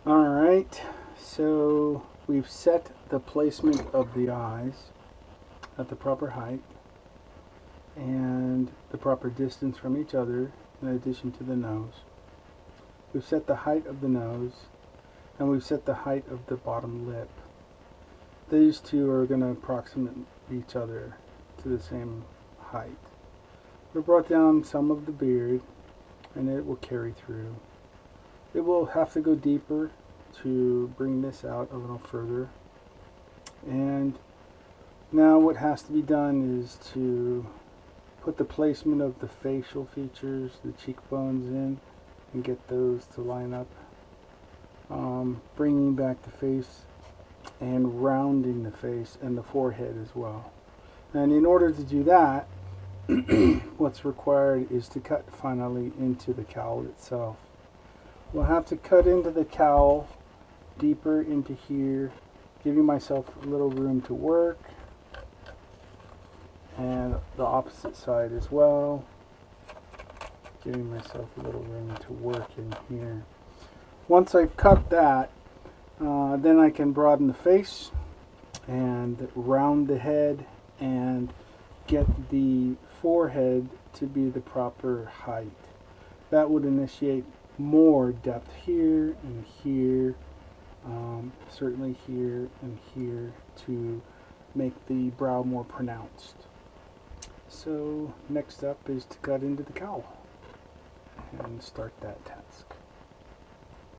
Alright, so we've set the placement of the eyes at the proper height and the proper distance from each other in addition to the nose. We've set the height of the nose and we've set the height of the bottom lip. These two are going to approximate each other to the same height. We brought down some of the beard and it will carry through. It will have to go deeper to bring this out a little further. And now what has to be done is to put the placement of the facial features, the cheekbones in, and get those to line up. Bringing back the face and rounding the face and the forehead as well. And in order to do that, what's required is to cut finally into the cowl itself. We'll have to cut into the cowl deeper into here, giving myself a little room to work, and the opposite side as well, giving myself a little room to work in here. Once I've cut that, then I can broaden the face and round the head and get the forehead to be the proper height. That would initiate more depth here and here, certainly here and here, to make the brow more pronounced. So next up is to cut into the cowl and start that task.